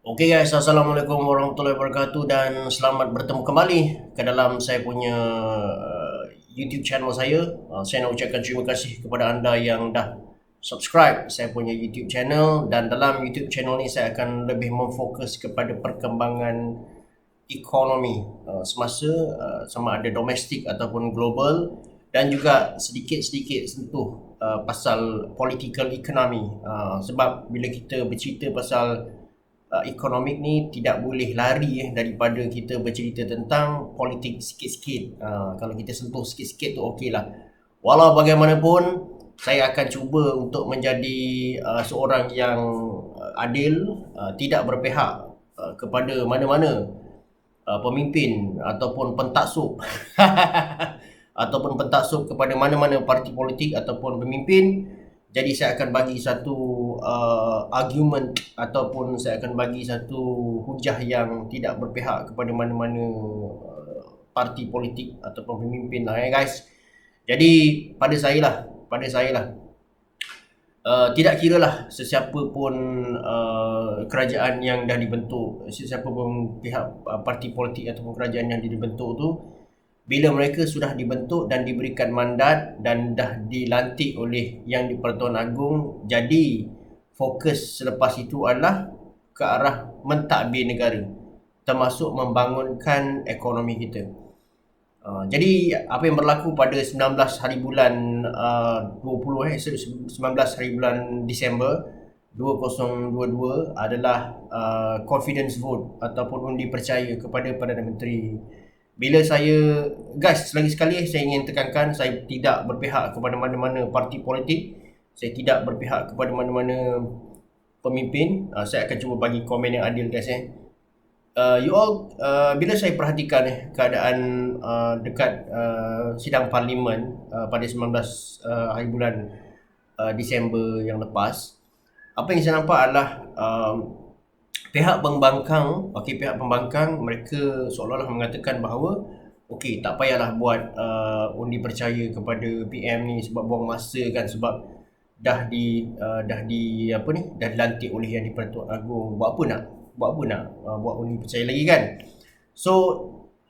Oke guys, Assalamualaikum warahmatullahi wabarakatuh dan selamat bertemu kembali ke dalam saya punya YouTube channel saya. Saya nak ucapkan terima kasih kepada anda yang dah subscribe saya punya YouTube channel, dan dalam YouTube channel ni saya akan lebih memfokus kepada perkembangan ekonomi semasa sama ada domestik ataupun global, dan juga sedikit-sedikit sentuh pasal political economy. Sebab bila kita bercerita pasal ekonomik ni tidak boleh lari daripada kita bercerita tentang politik sikit-sikit. Kalau kita sentuh sikit-sikit tu okey lah. Walau bagaimanapun, saya akan cuba untuk menjadi seorang yang adil, tidak berpihak kepada mana-mana pemimpin ataupun pentaksub ataupun pentaksub kepada mana-mana parti politik ataupun pemimpin. Jadi saya akan bagi satu argument ataupun saya akan bagi satu hujah yang tidak berpihak kepada mana-mana parti politik ataupun pemimpin lah guys. Jadi pada saya lah tidak kira lah sesiapa pun kerajaan yang dah dibentuk, sesiapa pun pihak parti politik ataupun kerajaan yang dibentuk tu, bila mereka sudah dibentuk dan diberikan mandat dan dah dilantik oleh Yang di-Pertuan Agong, jadi fokus selepas itu adalah ke arah mentadbir negara, termasuk membangunkan ekonomi kita. Jadi apa yang berlaku pada 19 hari bulan 19 hari bulan Disember 2022 adalah confidence vote ataupun undi percaya kepada Perdana Menteri. Bila saya, guys, lagi sekali saya ingin tekankan, saya tidak berpihak kepada mana-mana parti politik, saya tidak berpihak kepada mana-mana pemimpin. Saya akan cuba bagi komen yang adil guys. You all, bila saya perhatikan keadaan dekat sidang parlimen pada 19 hari bulan Disember yang lepas, apa yang saya nampak adalah pihak pembangkang mereka seolah-olah mengatakan bahawa okey, tak payahlah buat undi percaya kepada PM ni sebab buang masa kan, sebab dah dilantik oleh Yang di-Pertuan Agong, buat apa nak buat undi percaya lagi kan. So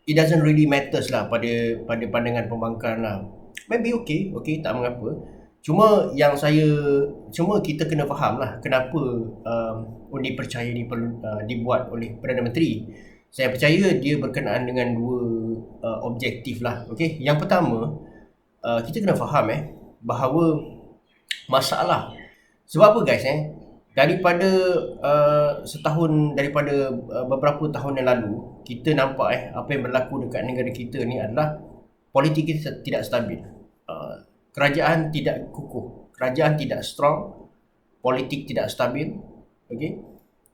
it doesn't really matters lah pada pandangan pembangkang lah. Maybe okay, tak mengapa. Cuma kita kena faham lah kenapa undi percaya ni perlu dibuat oleh Perdana Menteri. Saya percaya dia berkenaan dengan dua objektif lah. Okay? Yang pertama, kita kena faham bahawa masalah. Sebab apa guys daripada beberapa tahun yang lalu, kita nampak apa yang berlaku dekat negara kita ni adalah politik kita tidak stabil. Kerajaan tidak kukuh, kerajaan tidak strong, politik tidak stabil. Okay?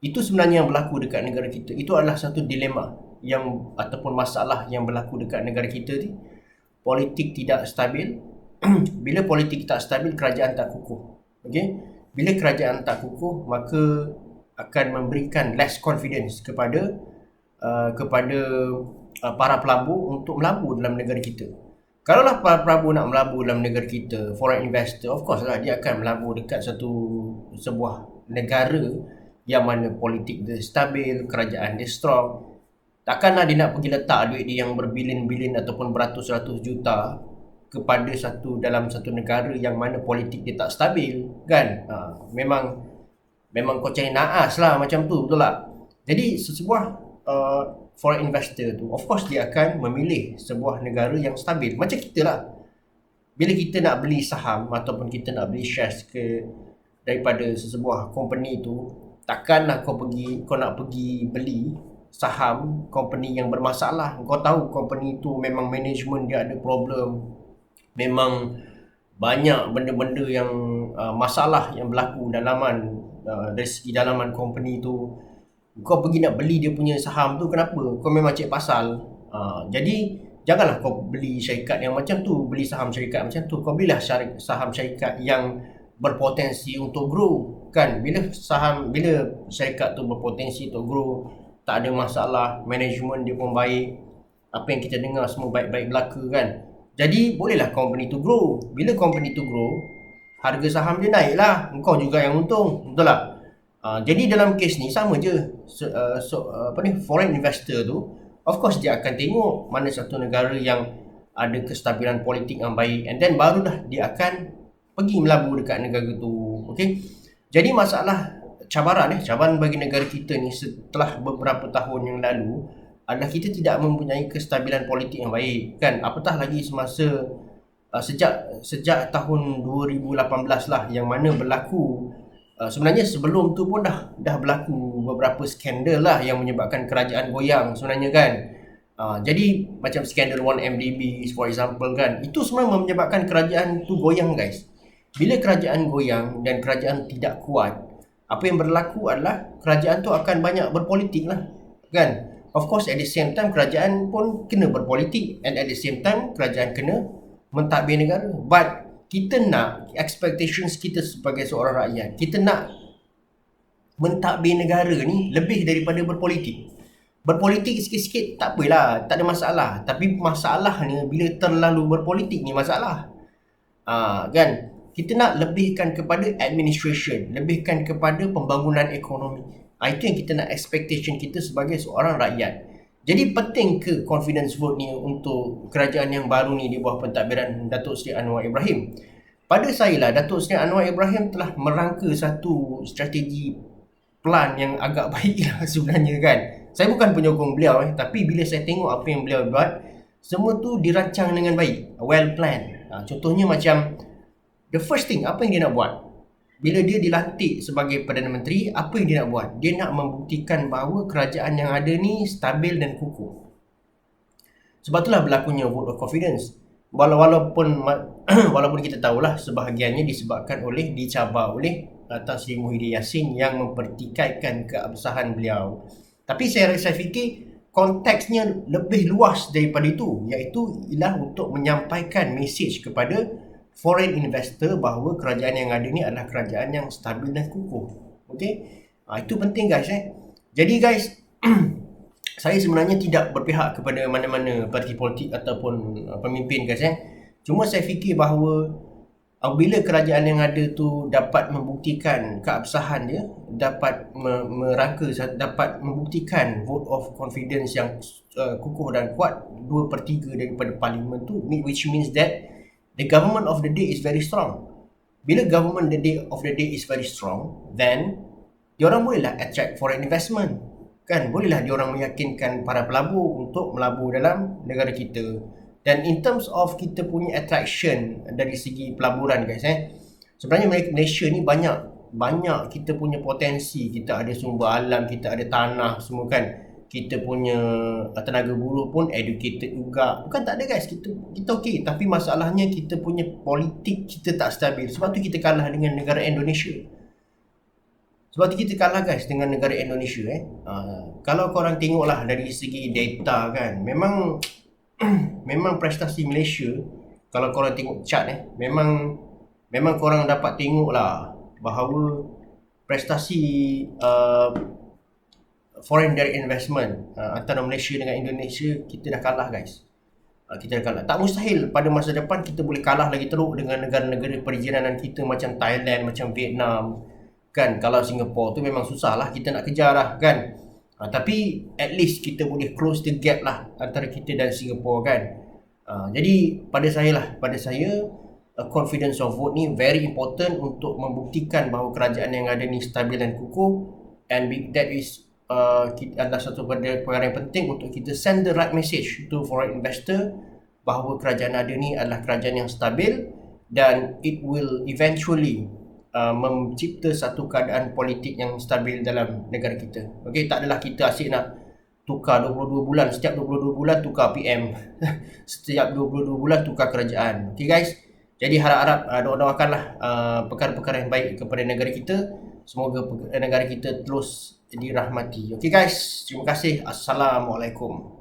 Itu sebenarnya yang berlaku dekat negara kita. Itu adalah satu dilema ataupun masalah yang berlaku dekat negara kita ni. Politik tidak stabil. Bila politik tak stabil, kerajaan tak kukuh. Okay? Bila kerajaan tak kukuh, maka akan memberikan less confidence kepada para pelabur untuk melabur dalam negara kita. Kalaulah para pelabur nak melabur dalam negara kita, foreign investor, of course lah dia akan melabur dekat sebuah negara yang mana politik dia stabil, kerajaan dia strong. Takkanlah dia nak pergi letak duit dia yang berbilion-bilion ataupun beratus-ratus juta kepada dalam satu negara yang mana politik dia tak stabil kan. Memang kau cari naas lah macam tu, betul tak? Jadi sebuah foreign investor tu, of course dia akan memilih sebuah negara yang stabil. Macam kita lah, bila kita nak beli saham ataupun kita nak beli shares daripada sebuah company tu, takkanlah kau nak pergi beli saham company yang bermasalah. Kau tahu company tu memang management dia ada problem, memang banyak benda-benda yang masalah yang berlaku dari segi dalaman company tu. Kau pergi nak beli dia punya saham tu, kenapa? Kau memang cek pasal. Jadi janganlah kau beli syarikat yang macam tu, beli saham syarikat macam tu. Kau belilah saham syarikat yang berpotensi untuk grow kan. Bila syarikat tu berpotensi untuk grow, tak ada masalah, management dia pun baik, apa yang kita dengar semua baik-baik belaka kan. Jadi bolehlah company tu grow. Bila company tu grow, harga saham dia naik lah, engkau juga yang untung, betul tak? Jadi dalam kes ni sama je. Foreign investor tu, of course dia akan tengok mana satu negara yang ada kestabilan politik yang baik, and then barulah dia akan pergi melabur dekat negara tu. Okay, jadi cabaran bagi negara kita ni setelah beberapa tahun yang lalu adalah kita tidak mempunyai kestabilan politik yang baik, kan. Apatah lagi semasa sejak tahun 2018 lah, yang mana berlaku sebenarnya sebelum tu pun dah berlaku beberapa skandal lah yang menyebabkan kerajaan goyang sebenarnya, kan. Jadi macam skandal 1MDB for example, kan, itu sebenarnya menyebabkan kerajaan tu goyang, guys. Bila kerajaan goyang dan kerajaan tidak kuat, apa yang berlaku adalah kerajaan tu akan banyak berpolitik lah, kan. Of course at the same time kerajaan pun kena berpolitik, and at the same time kerajaan kena mentadbir negara. But kita nak, expectations kita sebagai seorang rakyat, kita nak mentadbir negara ni lebih daripada berpolitik. Berpolitik sikit-sikit tak apalah, tak ada masalah. Tapi masalahnya bila terlalu berpolitik ni masalah. Kan? Kita nak lebihkan kepada administration, lebihkan kepada pembangunan ekonomi. Itu yang kita nak, expectation kita sebagai seorang rakyat. Jadi penting ke confidence vote ni untuk kerajaan yang baru ni di bawah pentadbiran Datuk Seri Anwar Ibrahim? Pada saya lah, Datuk Seri Anwar Ibrahim telah merangka satu strategi plan yang agak baik lah sebenarnya, kan. Saya bukan penyokong beliau tapi bila saya tengok apa yang beliau buat, semua tu dirancang dengan baik, well planned. Contohnya macam the first thing, apa yang dia nak buat bila dia dilantik sebagai Perdana Menteri, apa yang dia nak buat? Dia nak membuktikan bahawa kerajaan yang ada ni stabil dan kukuh. Sebab itulah berlakunya vote of confidence. Walaupun kita tahulah sebahagiannya dicabar oleh Tan Sri Muhyiddin Yassin yang mempertikaikan keabsahan beliau. Tapi saya fikir konteksnya lebih luas daripada itu, iaitu ialah untuk menyampaikan mesej kepada foreign investor bahawa kerajaan yang ada ni adalah kerajaan yang stabil dan kukuh. Okay? Itu penting, guys. Jadi guys, saya sebenarnya tidak berpihak kepada mana-mana parti politik ataupun pemimpin, guys. Cuma saya fikir bahawa bila kerajaan yang ada tu dapat membuktikan keabsahan dia, dapat dapat membuktikan vote of confidence yang kukuh dan kuat, 2/3 daripada parlimen tu, which means that the government of the day is very strong. Bila government of the day is very strong, then diorang bolehlah attract foreign investment, kan. Bolehlah diorang meyakinkan para pelabur untuk melabur dalam negara kita. Dan in terms of kita punya attraction dari segi pelaburan, guys, sebenarnya Malaysia ni banyak kita punya potensi. Kita ada sumber alam, kita ada tanah semua, kan. Kita punya tenaga buruh pun educated juga. Bukan tak ada, guys. Kita okey, tapi masalahnya kita punya politik kita tak stabil. Sebab tu kita kalah dengan negara Indonesia. Sebab tu kita kalah, guys, dengan negara Indonesia. Kalau korang tengoklah dari segi data, kan, memang prestasi Malaysia, kalau korang tengok chart memang korang dapat tengoklah bahawa prestasi foreign direct investment antara Malaysia dengan Indonesia, kita dah kalah, guys. Kita dah kalah. Tak mustahil pada masa depan kita boleh kalah lagi teruk dengan negara-negara perjalanan kita macam Thailand, macam Vietnam, kan. Kalau Singapore tu memang susah lah kita nak kejar lah, kan. Tapi at least kita boleh close the gap lah antara kita dan Singapore, kan. Jadi pada saya confidence of vote ni very important untuk membuktikan bahawa kerajaan yang ada ni stabil dan kukuh, and that is adalah satu perkara yang penting untuk kita send the right message to foreign investor bahawa kerajaan ada ni adalah kerajaan yang stabil, dan it will eventually mencipta satu keadaan politik yang stabil dalam negara kita. Okey, tak adalah kita asyik nak tukar 22 bulan, setiap 22 bulan tukar PM. Setiap 22 bulan tukar kerajaan. Okey, guys. Jadi harap-harap doakanlah perkara-perkara yang baik kepada negara kita. Semoga negara kita terus dirahmati. Okey, guys. Terima kasih. Assalamualaikum.